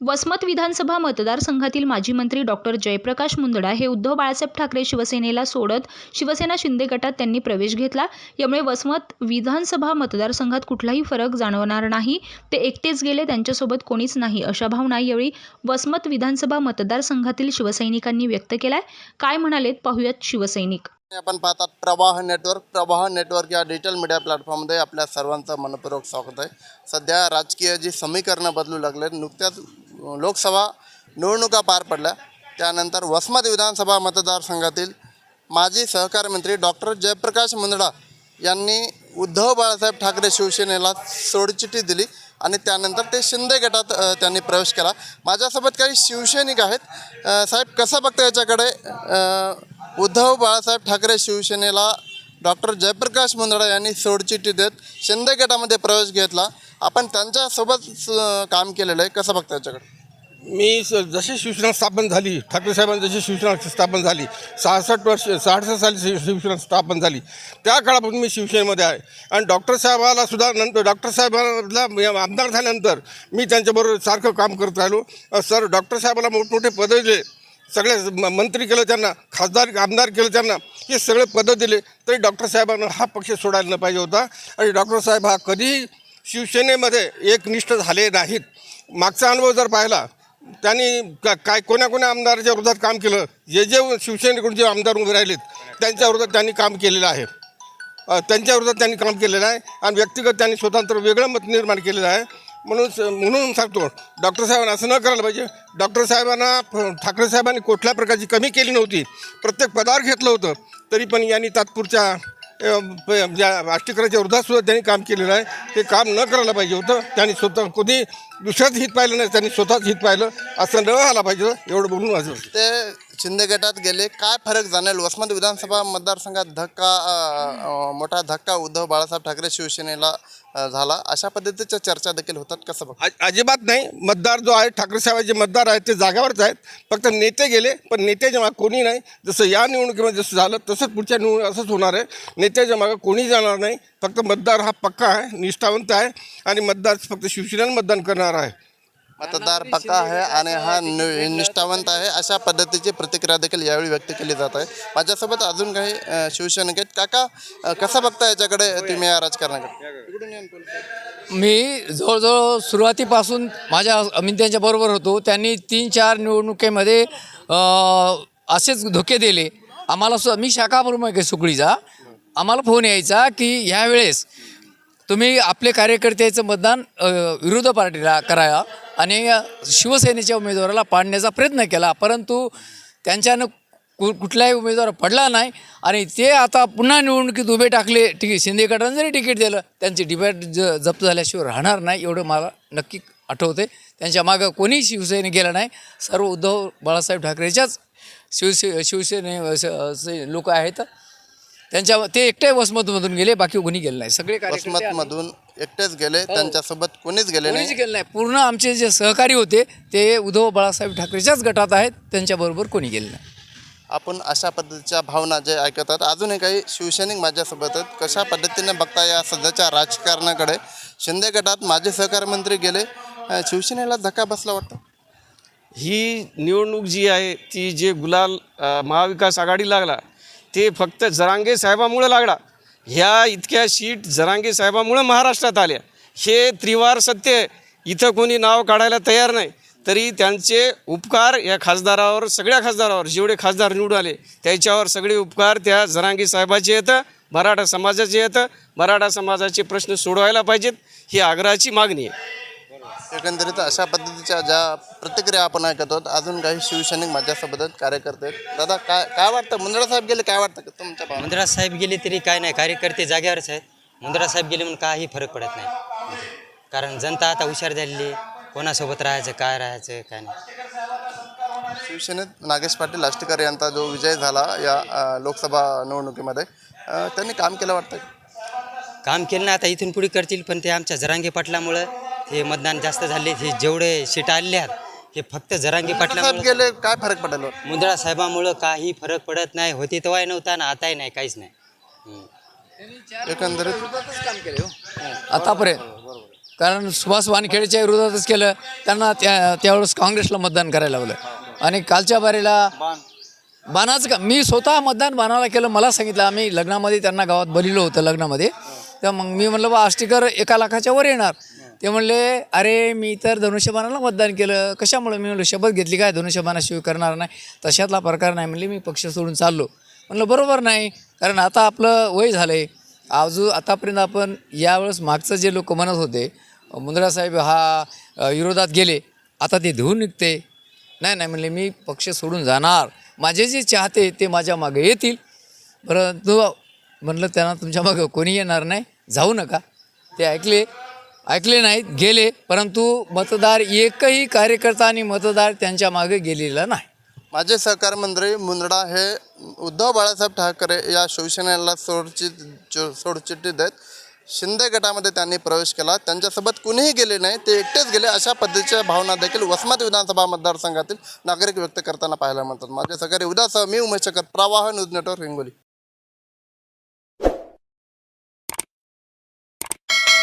वसमत विधानसभा मतदारसंघातील माजी मंत्री डॉक्टर जयप्रकाश मुंदडा हे उद्धव बाळासाहेब ठाकरे शिवसेनेला सोडत शिवसेना शिंदे गटात त्यांनी प्रवेश घेतला. यामुळे वसमत विधानसभा मतदारसंघात कुठलाही फरक जाणवणार नाही. ते एकटेच गेले, त्यांच्यासोबत कोणीच नाही, अशा भावना यावेळी वसमत विधानसभा मतदारसंघातील शिवसैनिकांनी व्यक्त केलाय. काय म्हणालेत पाहूयात शिवसैनिक. आपण पाहतात प्रवाह नेटवर्क या डिजिटल मीडिया प्लॅटफॉर्ममध्ये आपल्या सर्वांचं मनपूर्वक स्वागत आहे. सध्या राजकीय जी समीकरणं बदलू लागले, नुकत्याच लोकसभा निवडणुका पार पडल्या, त्यानंतर वसमत विधानसभा मतदारसंघातील माजी सहकार मंत्री डॉक्टर जयप्रकाश मुंदडा यांनी उद्धव बाळासाहेब ठाकरे शिवसेनेला सोडचिठ्ठी दिली आणि त्यानंतर ते शिंदे गटात त्यांनी प्रवेश केला. माझ्यासोबत काही शिवसैनिक आहेत. साहेब, कसं बघता याच्याकडे? उद्धव बाळासाहेब ठाकरे शिवसेनेला डॉक्टर जयप्रकाश मुंदडा यांनी सोडचिठ्ठी देत शिंदे गटामध्ये प्रवेश घेतला. आपण त्यांच्यासोबत काम केलेलं आहे, कसं बघता याच्याकडे? मी जशी शिवसेना स्थापन झाली, ठाकरे साहेबांनी जशी शिवसेना स्थापन झाली, 66 साली शिवसेना स्थापन झाली, त्या काळापासून मी शिवसेनेमध्ये आहे. आणि डॉक्टर साहेबाला सुद्धा नंतर डॉक्टर साहेबांना आमदार झाल्यानंतर मी त्यांच्याबरोबर सारखं काम करत राहिलो. सर, डॉक्टर साहेबाला मोठमोठे पदं दिले, सगळे मंत्री केलं त्यांना, आमदार केलं त्यांना, हे सगळे पदं दिले, तरी डॉक्टर साहेबांना हा पक्ष सोडायला न पाहिजे होता. आणि डॉक्टर साहेब हा कधीही शिवसेनेमध्ये एकनिष्ठ झाले नाहीत. मागचा अनुभव जर पाहिला, त्यांनी काय कोण्या आमदाराच्या विरोधात काम केलं, जे शिवसेनेकडून जे आमदार उभे राहिलेत त्यांच्या विरोधात त्यांनी काम केलेलं आहे. आणि व्यक्तिगत त्यांनी स्वतंत्र वेगळं मत निर्माण केलेलं आहे. म्हणून सांगतो, डॉक्टर साहेबांना असं न करायला पाहिजे. डॉक्टर साहेबांना ठाकरे साहेबांनी कुठल्या प्रकारची कमी केली नव्हती, प्रत्येक पदावर घेतलं होतं, तरी पण यांनी तात्पुरच्या राष्ट्रीयकरणाच्या विरोधातसुद्धा त्यांनी काम केलेलं आहे. ते काम न करायला पाहिजे होतं. त्यांनी स्वतः कधी दुसऱ्याच हित पाहिलं नाही, त्यांनी स्वतःच हित पाहिलं, असं न व्हायला पाहिजे. एवढं बोलून माझं. ते शिंदे गटात गेले, काय फरक जाणेल? वसमत विधानसभा मतदारसंघात मोठा धक्का उद्धव बाळासाहेब ठाकरे शिवसेनेला झाला, अशा पद्धतीच्या चर्चा देखील होतात, कसं बघ? अजिबात नाही. मतदार जो आहे, ठाकरे साहेबांचे मतदार आहेत ते जागावरच आहेत. फक्त नेते गेले, पण नेत्याच्या मागे कोणी नाही. जसं या निवडणुकीमध्ये जसं झालं तसंच पुढच्या असंच होणार आहे. नेत्याच्या मागे कोणी जाणार नाही. फक्त मतदार हा पक्का आहे, निष्ठावंत आहे, आणि मतदार फक्त शिवसेनेला मतदान करणार आहे. मतदार पक्का आहे आणि हा निष्ठावंत आहे, अशा पद्धतीची प्रतिक्रिया देखील यावेळी व्यक्त केली जात आहे. माझ्यासोबत अजून काही शिवसैनिक आहेत. काका, कसं बघता याच्याकडे तुम्ही या राजकारणाकडे? मी जवळजवळ सुरुवातीपासून मी त्यांच्याबरोबर होतो. त्यांनी 3-4 निवडणुकीमध्ये असेच धोके दिले आम्हाला. मी शाखाप्रमुख आहे सुकळीचा. आम्हाला फोन यायचा की ह्यावेळेस तुम्ही आपले कार्यकर्त्याचं मतदान विरोधी पार्टीला करा आणि शिवसेनेच्या उमेदवाराला पाडण्याचा प्रयत्न केला, परंतु त्यांच्यानं कुठलाही उमेदवार पडला नाही. आणि ते आता पुन्हा निवडणुकीत उभे टाकले. ठीक आहे, शिंदे गटानं जरी तिकीट दिलं, त्यांची डिबेट जप्त झाल्याशिवाय राहणार नाही, एवढं मला नक्की आठवते. त्यांच्या मागं कोणी शिवसेने गेलं नाही. सर्व उद्धव बाळासाहेब ठाकरेच्याच शिवसेने लोक आहेत. ते एकटे वसमतमधून गेले, बाकी कोणी गेले नाही. सगळे वसमतमधून एकटेच गेले, त्यांच्यासोबत कोणीच गेले नाही. पूर्ण आमचे जे सहकारी होते ते उद्धव बाळासाहेब ठाकरेच्याच गटात आहेत, त्यांच्याबरोबर कोणी गेले नाही. आपण अशा पद्धतीच्या भावना जे ऐकतात. अजूनही काही शिवसैनिक माझ्यासोबत आहेत. कशा पद्धतीने बघता या सध्याच्या राजकारणाकडे? शिंदे गटात माजी सहकार मंत्री गेले, शिवसेनेला धक्का बसला वाटतं. ही निवडणूक जी आहे ती जे गुलाल महाविकास आघाडी लागला ते फक्त जरांगे साहेबामुळं लागला. ह्या इतक्या सीट जरांगे साहेबामुळं महाराष्ट्रात आल्या. हे त्रिवार सत्य. इथं कोणी नाव काढायला तयार नाही, तरी त्यांचे उपकार या खासदारावर, सगळ्या खासदारावर, जेवढे खासदार निवडून आले त्याच्यावर सगळे उपकार त्या जरांगे साहेबाचे येतं, मराठा समाजाचे येतं. मराठा समाजाचे प्रश्न सोडवायला पाहिजेत, ही आग्रहाची मागणी आहे. एकंदरीत अशा पद्धतीच्या ज्या प्रतिक्रिया आपण ऐकत आहोत. अजून काही शिवसैनिक माझ्यासोबत आहेत, कार्यकर्ते आहेत. दादा, काय वाटतं? मुंदडा साहेब गेले, काय वाटतं तुमच्या भावना? मुंदडा साहेब गेले तरी काय नाही, कार्यकर्ते जागेवरच आहेत. मुंदडा साहेब गेले म्हणून काही फरक पडत नाही, कारण जनता आता हुशार झालेली. कोणासोबत राहायचं, काय राहायचं, काय नाही. शिवसेनेत नागेश पाटील आष्टीकर यांचा जो विजय झाला या लोकसभा निवडणुकीमध्ये, त्यांनी काम केलं वाटतं? काम केलं ना, आता इथून पुढे करतील, पण ते आमच्या जरांगे पाटलामुळं हे मतदान जास्त झाले. हे जेवढे सीट आले आहेत हे फक्त जरांगे पाटलामुळे गेले. काय फरक पडेल? मुंदडा साहेबामुळं काही फरक पडत नाही. होती तेव्हाही नव्हता ना आताही नाही, काहीच नाही. एकंदरीत आतापर्यंत कारण सुभाष वानखेडेच्या विरोधातच केलं. त्यांना त्यावेळेस काँग्रेसला मतदान करायला लावलं. आणि कालच्या बारीला बाणाचं का मी स्वतः मतदान बाणाला केलं. मला सांगितलं, आम्ही लग्नामध्ये त्यांना गावात बोलिलं होतं लग्नामध्ये. तर मग मी म्हणलं बा आष्टीकर 1 लाखाच्या वर येणार. ते म्हणले अरे मी तर धनुष्यबाणाला मतदान केलं. कशामुळे? मी म्हणलं शपथ घेतली काय धनुष्यबाणाशिवाय करणार नाही. तशातला प्रकार नाही म्हणले. मी पक्ष सोडून चाललो. म्हणलं बरोबर नाही, कारण आता आपलं वय झालं आहे. आतापर्यंत आपण यावेळेस मागचं जे लोक म्हणत होते मुंदडा साहेब हा विरोधात गेले, आता ते धुवून निघते. नाही म्हणले मी पक्ष सोडून जाणार. माझे जे चाहते ते माझ्या मागे येतील. परंतु म्हणलं त्यांना तुमच्या मागं कोणी येणार नाही, जाऊ नका. ते ऐकले नाहीत, गेले. परंतु मतदार एकही कार्यकर्ता आणि मतदार त्यांच्या मागे गेलेला नाही. माजी सहकार मंत्री मुंदडा हे उद्धव बाळासाहेब ठाकरे या शिवसेनेला सोडचिठ्ठी देत शिंदे गटामध्ये त्यांनी प्रवेश केला. त्यांच्यासोबत कुणीही गेले नाही, ते एकटेच गेले. अशा पद्धतीच्या भावना देखील वसमत विधानसभा मतदारसंघातील नागरिक व्यक्त करताना पाहायला मिळतात. माझे सहकारी उद्यासह मी उमेश चकर, प्रवाह न्यूज नेटवर्क, हिंगोली.